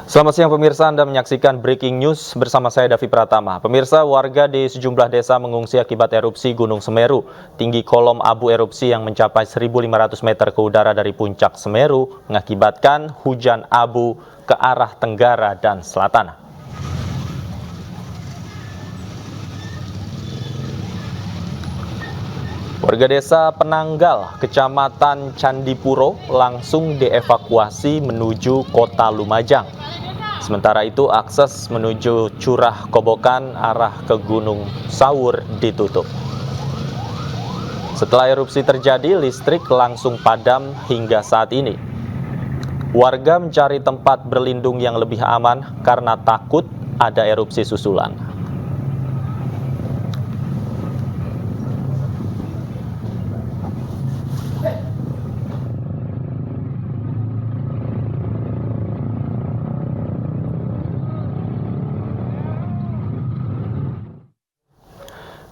Selamat siang pemirsa, Anda menyaksikan Breaking News bersama saya Davi Pratama. Pemirsa, warga di sejumlah desa mengungsi akibat erupsi Gunung Semeru. Tinggi kolom abu erupsi yang mencapai 1.500 meter ke udara dari puncak Semeru mengakibatkan hujan abu ke arah tenggara dan selatan. Warga desa Penanggal, Kecamatan Candipuro langsung dievakuasi menuju kota Lumajang. Sementara itu akses menuju Curah Kobokan arah ke Gunung Sawur ditutup. Setelah erupsi terjadi, listrik langsung padam hingga saat ini. Warga mencari tempat berlindung yang lebih aman karena takut ada erupsi susulan.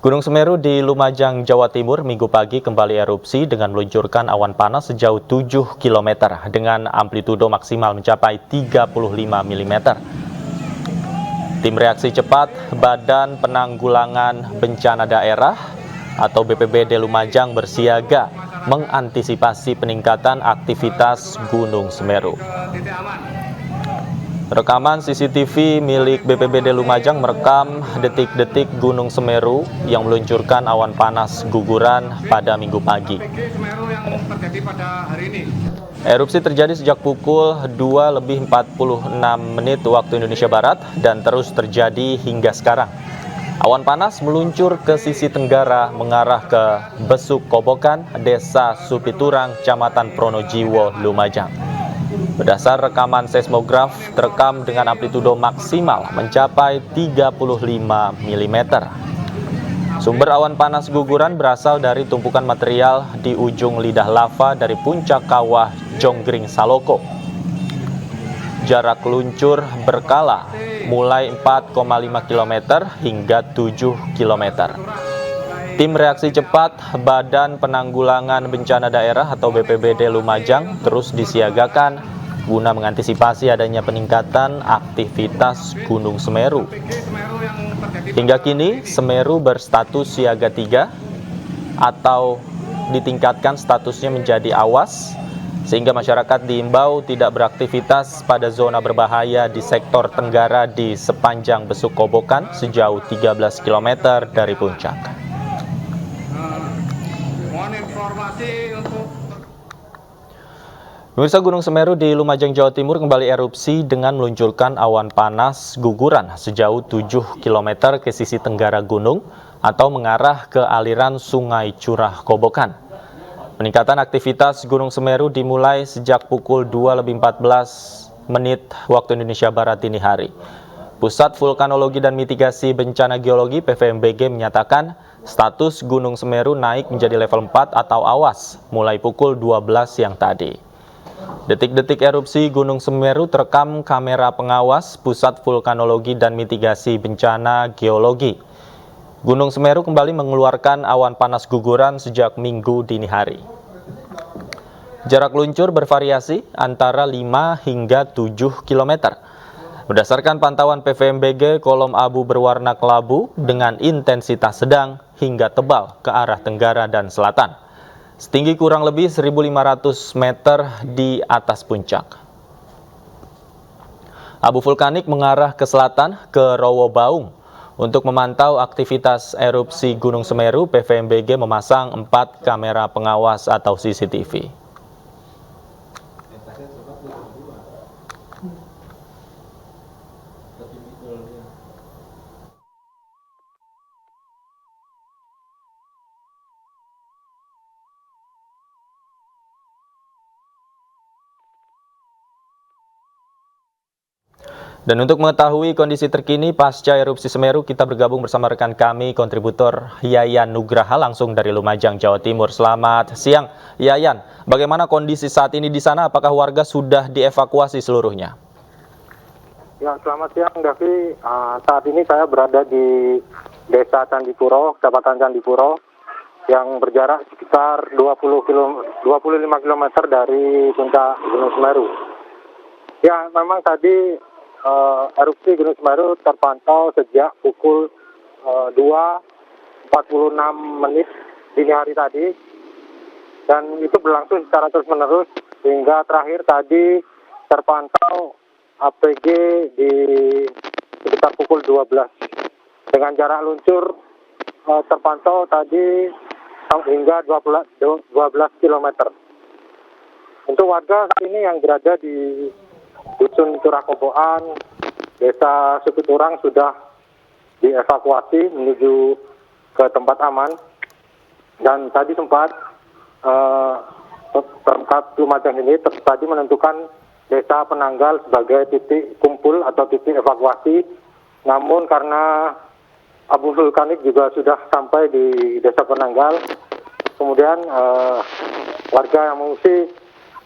Gunung Semeru di Lumajang, Jawa Timur, Minggu pagi kembali erupsi dengan meluncurkan awan panas sejauh 7 km dengan amplitudo maksimal mencapai 35 mm. Tim reaksi cepat Badan Penanggulangan Bencana Daerah atau BPBD Lumajang bersiaga mengantisipasi peningkatan aktivitas Gunung Semeru. Rekaman CCTV milik BPBD Lumajang merekam detik-detik Gunung Semeru yang meluncurkan awan panas guguran pada Minggu pagi. Erupsi terjadi sejak pukul 2:46 waktu Indonesia Barat dan terus terjadi hingga sekarang. Awan panas meluncur ke sisi tenggara mengarah ke Besuk Kobokan, Desa Supiturang, Kecamatan Pronojiwo, Lumajang. Berdasar rekaman seismograf, terekam dengan amplitudo maksimal mencapai 35 mm. Sumber awan panas guguran berasal dari tumpukan material di ujung lidah lava dari puncak kawah Jonggring Saloko. Jarak luncur berkala mulai 4,5 km hingga 7 km. Tim reaksi cepat Badan Penanggulangan Bencana Daerah atau BPBD Lumajang terus disiagakan guna mengantisipasi adanya peningkatan aktivitas Gunung Semeru. Hingga kini Semeru berstatus siaga 3 atau ditingkatkan statusnya menjadi awas, sehingga masyarakat diimbau tidak beraktivitas pada zona berbahaya di sektor tenggara di sepanjang Besuk Kobokan sejauh 13 km dari puncak. Pemirsa, Gunung Semeru di Lumajang, Jawa Timur kembali erupsi dengan meluncurkan awan panas guguran sejauh 7 km ke sisi tenggara gunung atau mengarah ke aliran Sungai Curah Kobokan. Peningkatan aktivitas Gunung Semeru dimulai sejak pukul 2:14 waktu Indonesia Barat dini hari. Pusat Vulkanologi dan Mitigasi Bencana Geologi (PVMBG) menyatakan status Gunung Semeru naik menjadi level 4 atau awas mulai pukul 12 siang tadi. Detik-detik erupsi Gunung Semeru terekam kamera pengawas Pusat Vulkanologi dan Mitigasi Bencana Geologi. Gunung Semeru kembali mengeluarkan awan panas guguran sejak Minggu dini hari. Jarak luncur bervariasi antara 5 hingga 7 km. Berdasarkan pantauan PVMBG, kolom abu berwarna kelabu dengan intensitas sedang hingga tebal ke arah tenggara dan selatan, setinggi kurang lebih 1.500 meter di atas puncak. Abu vulkanik mengarah ke selatan ke Rowo Baung. Untuk memantau aktivitas erupsi Gunung Semeru, PVMBG memasang 4 kamera pengawas atau CCTV. Dan untuk mengetahui kondisi terkini pasca erupsi Semeru, kita bergabung bersama rekan kami, kontributor Yayan Nugraha langsung dari Lumajang, Jawa Timur. Selamat siang, Yayan. Bagaimana kondisi saat ini di sana? Apakah warga sudah dievakuasi seluruhnya? Ya, selamat siang, Davi. Saat ini saya berada di Desa Candipuro, Kecamatan Candipuro, yang berjarak sekitar 25 km dari puncak Gunung Semeru. Ya, memang tadi erupsi Gunung Semeru terpantau sejak pukul 2.46 dini hari tadi, dan itu berlangsung secara terus-menerus hingga terakhir tadi terpantau APG di sekitar pukul 12 dengan jarak luncur terpantau tadi hingga 12 km. Untuk warga saat ini yang berada di Dusun Curah Koboan, Desa Supiturang sudah dievakuasi menuju ke tempat aman, dan tadi sempat Pemkab Lumajang ini tadi menentukan Desa Penanggal sebagai titik kumpul atau titik evakuasi. Namun karena abu vulkanik juga sudah sampai di Desa Penanggal, kemudian warga yang mengungsi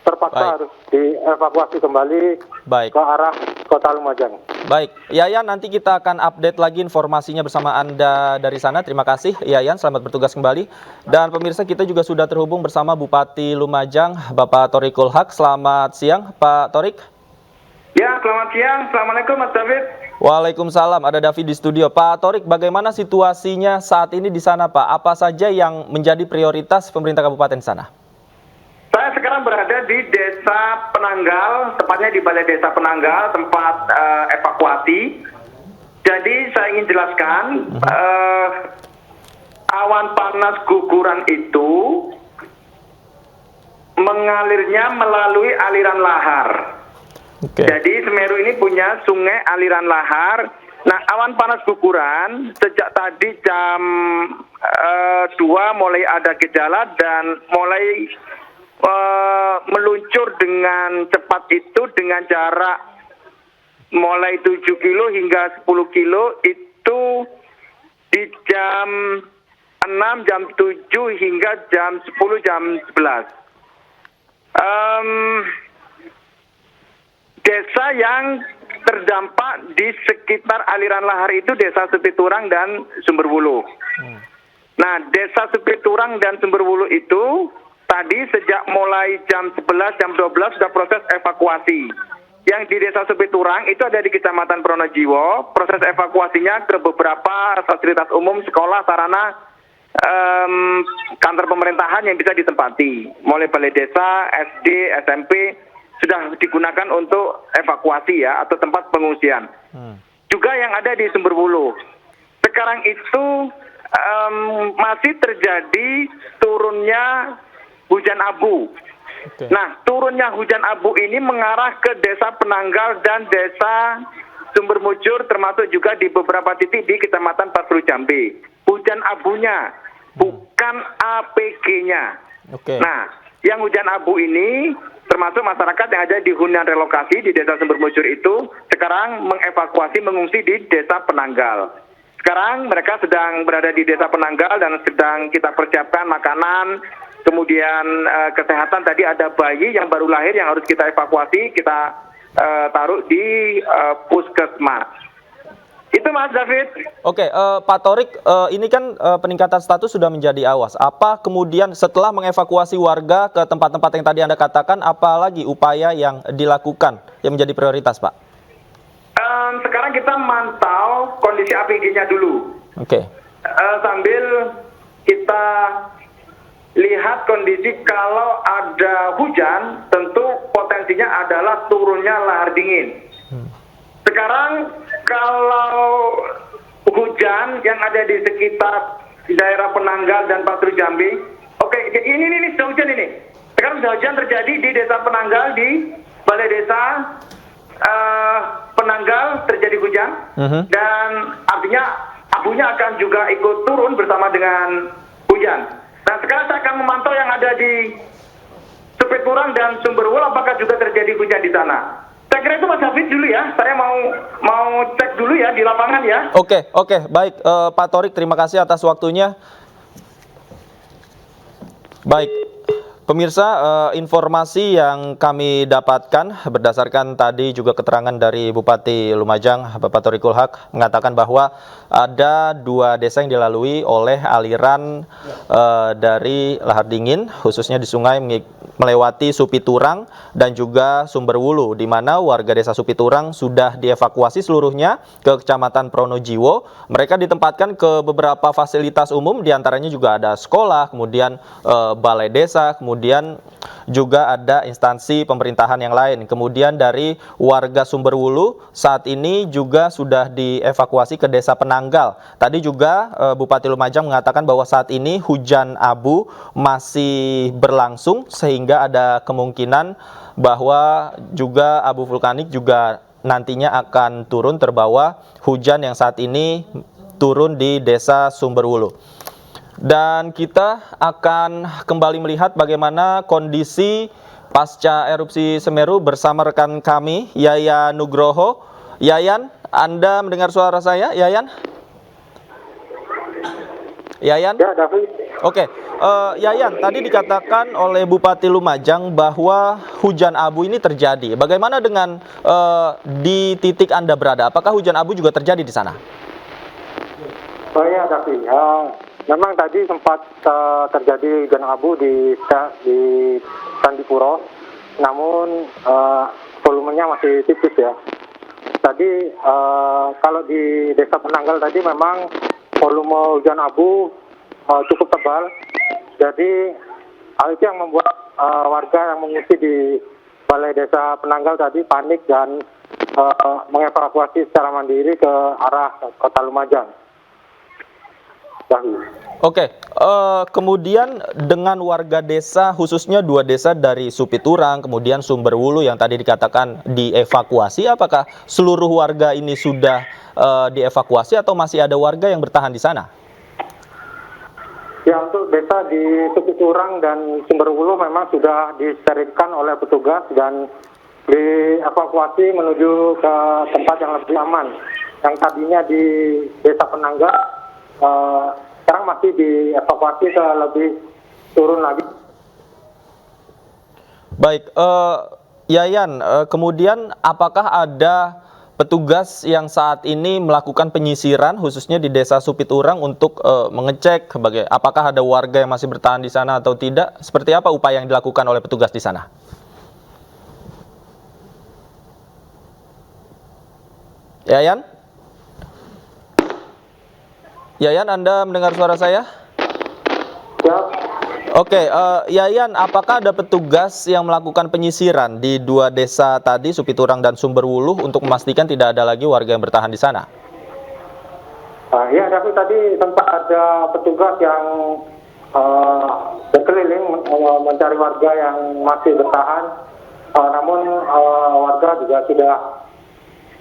terpaksa harus dievakuasi kembali ke arah Kota Lumajang. Baik, Yayan, nanti kita akan update lagi informasinya bersama Anda dari sana. Terima kasih, Yayan. Selamat bertugas kembali. Dan pemirsa, kita juga sudah terhubung bersama Bupati Lumajang, Bapak Thorikul Haq. Selamat siang, Pak Thorik. Ya, selamat siang. Assalamualaikum, Mas David. Waalaikumsalam. Ada David di studio. Pak Thorik, bagaimana situasinya saat ini di sana, Pak? Apa saja yang menjadi prioritas pemerintah kabupaten sana? Saya sekarang berada di Desa Penanggal, tepatnya di Balai Desa Penanggal, tempat evakuasi. Jadi saya ingin jelaskan, awan panas guguran itu mengalirnya melalui aliran lahar. Jadi Semeru ini punya sungai aliran lahar. Nah, awan panas guguran sejak tadi jam 2 mulai ada gejala dan mulai meluncur dengan cepat itu dengan jarak mulai 7 kilo hingga 10 kilo itu di jam 6, jam 7 hingga jam 10, jam 11. Desa yang terdampak di sekitar aliran lahar itu Desa Supiturang dan Sumberwulu. Nah, Desa Supiturang dan Sumberwulu itu tadi sejak mulai jam 11, jam 12 sudah proses evakuasi. Yang di Desa Supiturang itu ada di Kecamatan Pronojiwo. Proses evakuasinya ke beberapa fasilitas umum, sekolah, sarana, kantor pemerintahan yang bisa ditempati. Mulai balai desa, SD, SMP sudah digunakan untuk evakuasi ya, atau tempat pengungsian. Juga yang ada di Sumberwulu. Sekarang itu masih terjadi turunnya hujan abu. Nah, turunnya hujan abu ini mengarah ke Desa Penanggal dan Desa Sumbermujur, termasuk juga di beberapa titik di Kecamatan Pasru Jambe. Hujan abunya, bukan APG-nya. Nah, yang hujan abu ini termasuk masyarakat yang ada di hunian relokasi di Desa Sumbermujur itu sekarang mengevakuasi mengungsi di Desa Penanggal. Sekarang mereka sedang berada di Desa Penanggal dan sedang kita persiapkan makanan. Kemudian kesehatan, tadi ada bayi yang baru lahir yang harus kita evakuasi, kita taruh di puskesmas. Itu Mas David. Oke, Pak Thorik, ini kan peningkatan status sudah menjadi awas. Apa kemudian setelah mengevakuasi warga ke tempat-tempat yang tadi Anda katakan, apa lagi upaya yang dilakukan yang menjadi prioritas, Pak? Sekarang kita mantau kondisi APG-nya dulu. Sambil kita lihat kondisi kalau ada hujan, tentu potensinya adalah turunnya lahar dingin. Sekarang kalau hujan yang ada di sekitar daerah Penanggal dan Pasru Jambe, ini sudah hujan ini. Sekarang sudah hujan terjadi di Desa Penanggal, di Balai Desa Penanggal terjadi hujan, dan artinya abunya akan juga ikut turun bersama dengan hujan. Nah, sekarang saya akan memantau yang ada di Supiturang dan Sumberwulu, apakah juga terjadi hujan di sana. Saya kira itu Mas Hafid dulu ya, saya mau cek dulu ya di lapangan ya. Oke, baik Pak Thorik, terima kasih atas waktunya. Baik, Pemirsa, informasi yang kami dapatkan berdasarkan tadi juga keterangan dari Bupati Lumajang, Bapak Thoriqul Haq, mengatakan bahwa ada 2 desa yang dilalui oleh aliran dari lahar dingin, khususnya di sungai melewati Supiturang dan juga Sumberwulu, di mana warga desa Supiturang sudah dievakuasi seluruhnya ke Kecamatan Pronojiwo. Mereka ditempatkan ke beberapa fasilitas umum, diantaranya juga ada sekolah, kemudian balai desa, kemudian juga ada instansi pemerintahan yang lain. Kemudian dari warga Sumberwulu saat ini juga sudah dievakuasi ke Desa Penanggal. Tadi juga Bupati Lumajang mengatakan bahwa saat ini hujan abu masih berlangsung sehingga ada kemungkinan bahwa juga abu vulkanik juga nantinya akan turun terbawa hujan yang saat ini turun di Desa Sumberwulu. Dan kita akan kembali melihat bagaimana kondisi pasca erupsi Semeru bersama rekan kami, Yayan Nugroho. Yayan, Anda mendengar suara saya, Yayan? Yayan? Ya, David. Oke, Yayan, tadi dikatakan oleh Bupati Lumajang bahwa hujan abu ini terjadi. Bagaimana dengan di titik Anda berada? Apakah hujan abu juga terjadi di sana? Oh iya, David. Memang tadi sempat terjadi hujan abu di Candipuro, namun volumenya masih tipis ya. Tadi kalau di Desa Penanggal tadi memang volume hujan abu cukup tebal, jadi hal itu yang membuat warga yang mengungsi di Balai Desa Penanggal tadi panik dan mengevakuasi secara mandiri ke arah Kota Lumajang. Oke, kemudian dengan warga desa, khususnya 2 desa dari Supiturang, kemudian Sumberwulu yang tadi dikatakan dievakuasi, apakah seluruh warga ini sudah dievakuasi atau masih ada warga yang bertahan di sana? Ya, untuk desa di Supiturang dan Sumberwulu memang sudah disterilkan oleh petugas dan dievakuasi menuju ke tempat yang lebih aman. Yang tadinya di Desa Penanggal, sekarang masih dievakuasi ke lebih turun lagi. Baik, Yayan, kemudian apakah ada petugas yang saat ini melakukan penyisiran khususnya di Desa Supiturang untuk mengecek apakah ada warga yang masih bertahan di sana atau tidak? Seperti apa upaya yang dilakukan oleh petugas di sana? Yayan? Yayan, Anda mendengar suara saya? Ya. Oke, Yayan, apakah ada petugas yang melakukan penyisiran di 2 desa tadi, Supiturang dan Sumberwulu, untuk memastikan tidak ada lagi warga yang bertahan di sana? Ya, tapi tadi sempat ada petugas yang berkeliling mencari warga yang masih bertahan. Namun warga juga sudah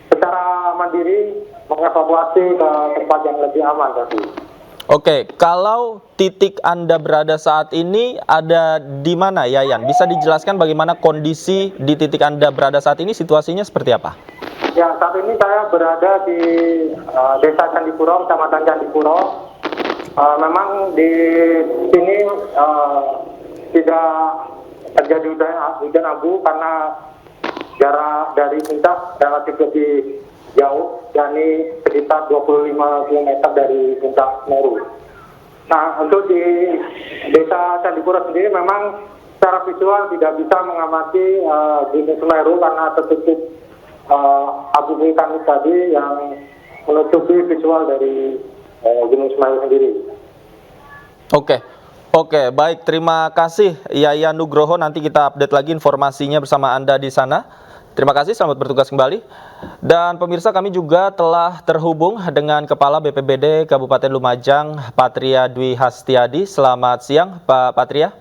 secara mandiri mengevakuasi ke tempat yang lebih aman tadi. Oke, kalau titik Anda berada saat ini ada di mana, Yayan? Bisa dijelaskan bagaimana kondisi di titik Anda berada saat ini, situasinya seperti apa? Ya, saat ini saya berada di Desa Candipuro, Kecamatan Candipuro. Memang di sini tidak terjadi hujan abu karena jarak dari puncak relatif lebih jauh, yakni sekitar 25 km dari puncak Semeru. Nah, untuk di Desa Candipuro sendiri memang secara visual tidak bisa mengamati Gunung Semeru karena tertutup abu vulkanik tadi yang menutupi visual dari Gunung Semeru sendiri. Oke, baik. Terima kasih Yayan Nugroho. Nanti kita update lagi informasinya bersama Anda di sana. Terima kasih, selamat bertugas kembali. Dan pemirsa, kami juga telah terhubung dengan Kepala BPBD Kabupaten Lumajang, Patria Dwi Hastiadi. Selamat siang, Pak Patria.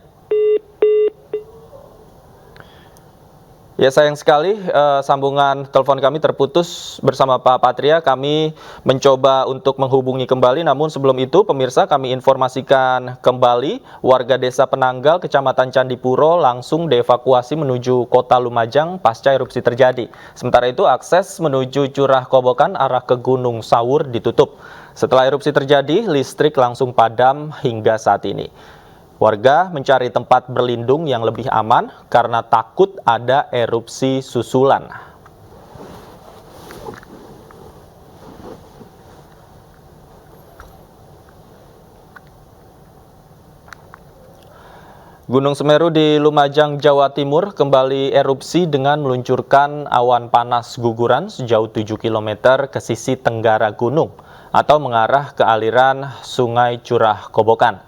Ya, sayang sekali sambungan telepon kami terputus bersama Pak Patria. Kami mencoba untuk menghubungi kembali, namun sebelum itu pemirsa, kami informasikan kembali warga Desa Penanggal, Kecamatan Candipuro langsung dievakuasi menuju Kota Lumajang pasca erupsi terjadi. Sementara itu akses menuju Curah Kobokan arah ke Gunung Sawur ditutup. Setelah erupsi terjadi, listrik langsung padam hingga saat ini. Warga mencari tempat berlindung yang lebih aman karena takut ada erupsi susulan. Gunung Semeru di Lumajang, Jawa Timur kembali erupsi dengan meluncurkan awan panas guguran sejauh 7 km ke sisi tenggara gunung atau mengarah ke aliran Sungai Curah Kobokan.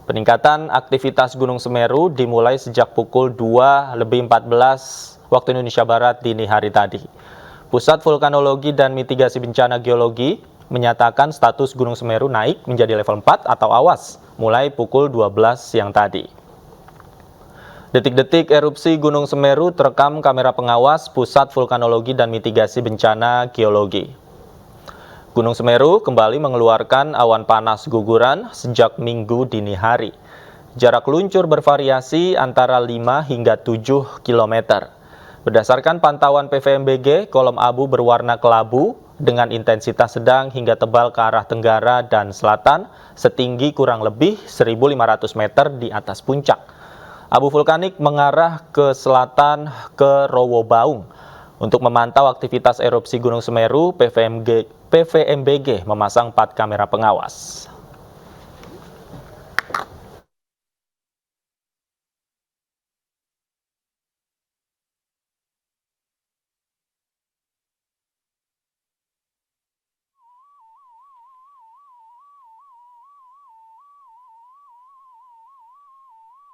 Peningkatan aktivitas Gunung Semeru dimulai sejak pukul 2:14 waktu Indonesia Barat dini hari tadi. Pusat Vulkanologi dan Mitigasi Bencana Geologi menyatakan status Gunung Semeru naik menjadi level 4 atau awas mulai pukul 12 siang tadi. Detik-detik erupsi Gunung Semeru terekam kamera pengawas Pusat Vulkanologi dan Mitigasi Bencana Geologi. Gunung Semeru kembali mengeluarkan awan panas guguran sejak Minggu dini hari. Jarak luncur bervariasi antara 5 hingga 7 km. Berdasarkan pantauan PVMBG, kolom abu berwarna kelabu dengan intensitas sedang hingga tebal ke arah tenggara dan selatan setinggi kurang lebih 1.500 meter di atas puncak. Abu vulkanik mengarah ke selatan ke Rowobaung. Untuk memantau aktivitas erupsi Gunung Semeru, PVMBG memasang 4 kamera pengawas.